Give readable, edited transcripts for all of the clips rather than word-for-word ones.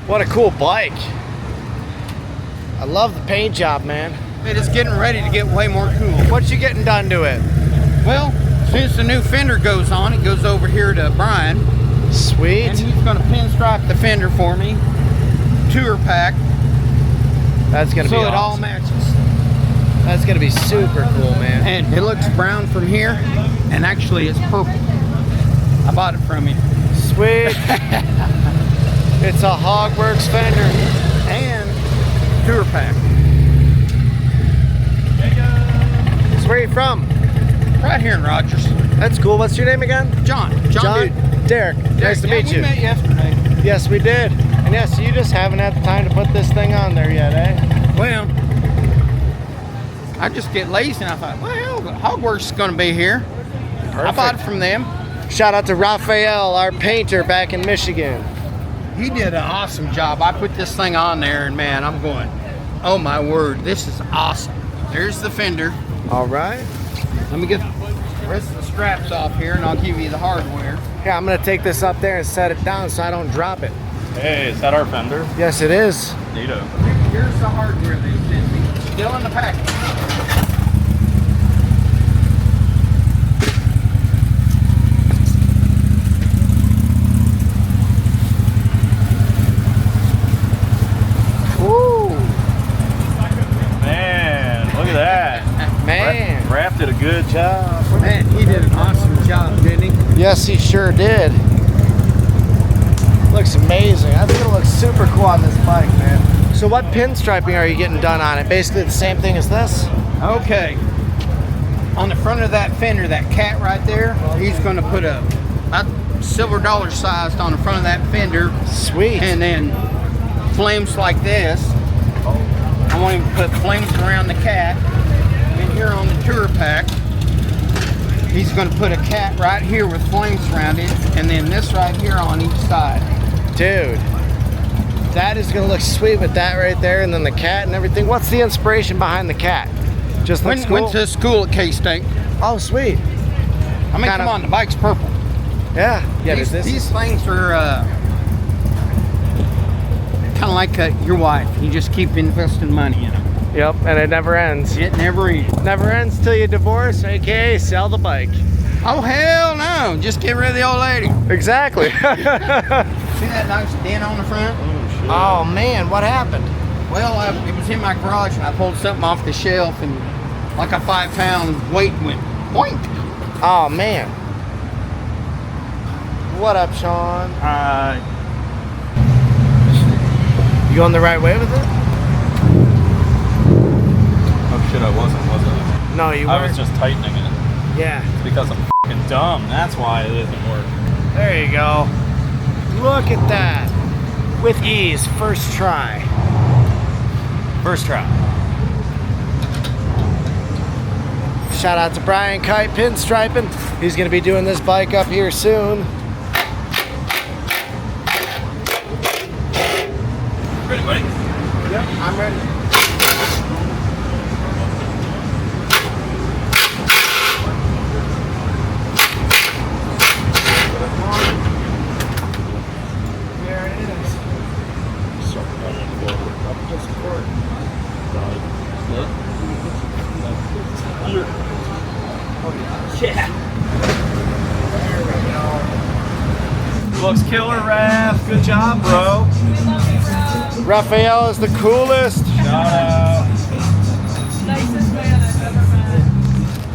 What a cool bike. I love the paint job, man. It is getting ready to get way more cool. What you getting done to it? Well, since the new fender goes on, it goes over here to Brian. Sweet. And he's going to pinstripe the fender for me. Tour pack. That's going to be awesome. So it all matches. That's going to be super cool, man. And it looks brown from here, and actually it's purple. I bought it from him. Sweet. It's a HOGWORKZ fender. And tour pack. So where are you from? Right here in Rogers. That's cool. What's your name again? John. John? Derek. Nice to meet you. We met yesterday. Yes, we did. And yes, you just haven't had the time to put this thing on there yet, eh? Well, I just get lazy and I thought, well, HOGWORKZ is going to be here. Perfect. I bought it from them. Shout out to Raphael, our painter back in Michigan. He did an awesome job. I put this thing on there and man, I'm going, oh my word, this is awesome. There's the fender. All right. Let me get the rest of the straps off here and I'll give you the hardware. Yeah, I'm going to take this up there and set it down so I don't drop it. Hey, is that our fender? Yes, it is. Neato. Here's the hardware they sent me. Still in the package. Woo! Man, look at that. Man. Raph did a good job. Man, he did an awesome job, didn't he? Yes, he sure did. Looks amazing. I think it looks super cool on this bike, man. So what pinstriping are you getting done on it? Basically the same thing as this? Okay. On the front of that fender, that cat right there, he's going to put a silver dollar sized on the front of that fender. Sweet. And then flames like this. I want him to put flames around the cat. And here on the tour pack, he's going to put a cat right here with flames around it. And then this right here on each side. Dude, that is going to look sweet with that right there and then the cat and everything. What's the inspiration behind the cat? Just looks cool? Went to school at K-State. Oh, sweet. I mean, come on, the bike's purple. Yeah. Yeah. These things are kind of like your wife. You just keep investing money in them. Yep, and it never ends. It never ends. Never ends till you divorce, aka sell the bike. Oh, hell no. Just get rid of the old lady. Exactly. See that nice dent on the front? Oh, man, what happened? Well, it was in my garage and I pulled something off the shelf and like a 5-pound weight went boink. Oh, man. What up, Shawn? You going the right way with it? Oh shit, I wasn't, was I? No, you weren't. I was just tightening it. Yeah. It's because I'm f***ing dumb. That's why it isn't working. There you go. Look at that. With ease, first try. First try. Shout out to Brian Kite pinstriping. He's going to be doing this bike up here soon. Ready, buddy? Yep, I'm ready. There it is. Up to support. Yeah. There we go. Looks killer, Raph. Good job, bro. Raphael is the coolest. Shout out. Nicest man I've ever met.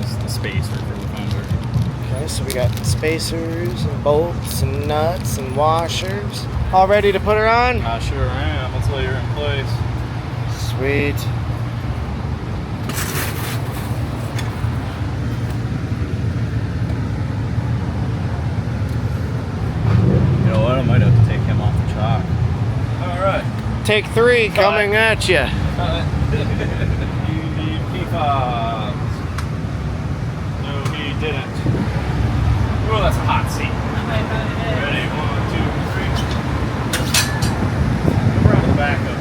It's the spacer for the fender. Okay, so we got spacers and bolts and nuts and washers. All ready to put her on? I sure am. Let's lay her in place. Sweet. You know what? I might have to take him off the chalk. All right. Take 3 coming at you. You need P5s. No, he didn't. Oh, that's a hot seat. Ready? 1, 2, 3. Go around the back of it.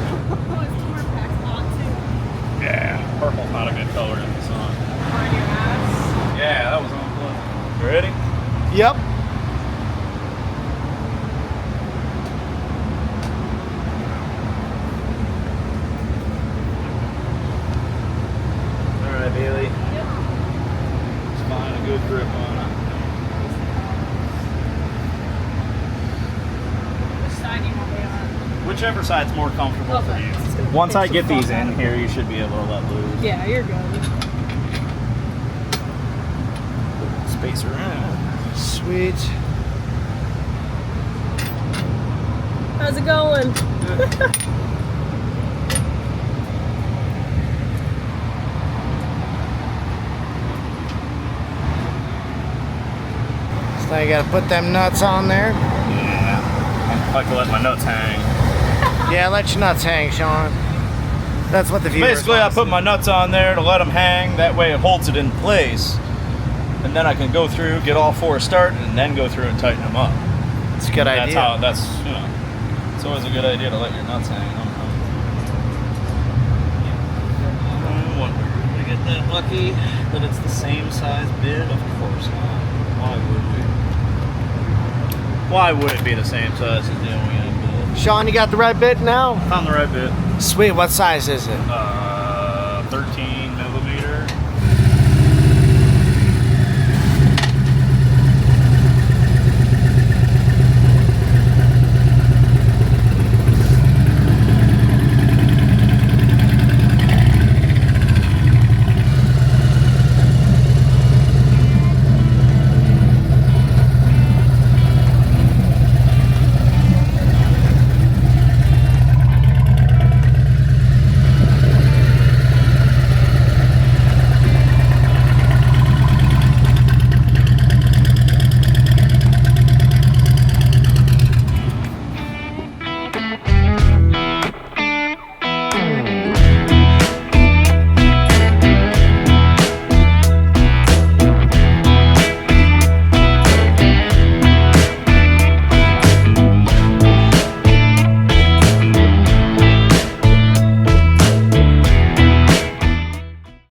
Yeah, purple's not a good color in the sun. Yeah, that was on blue. You ready? Yep. Whichever side's more comfortable for Okay. you. It's gonna Once I pinch get the these fuck out in of here, you should be able to let loose. Yeah, you're good. Space around. Sweet. How's it going? So now you gotta put them nuts on there. Yeah. I like to let my nuts hang. Yeah, let your nuts hang, Shawn. That's what the viewers Basically, I want put to my see. nuts on there to let them hang. That way it holds it in place. And then I can go through, get all four started, and then go through and tighten them up. It's a good idea. That's, you know, it's always a good idea to let your nuts hang. I wonder, did I get that lucky that it's the same size bit? Of course not. Why would we? Why would it be the same size as the OEM bit? Shawn, you got the right bit now? On the right bit. Sweet, what size is it? 13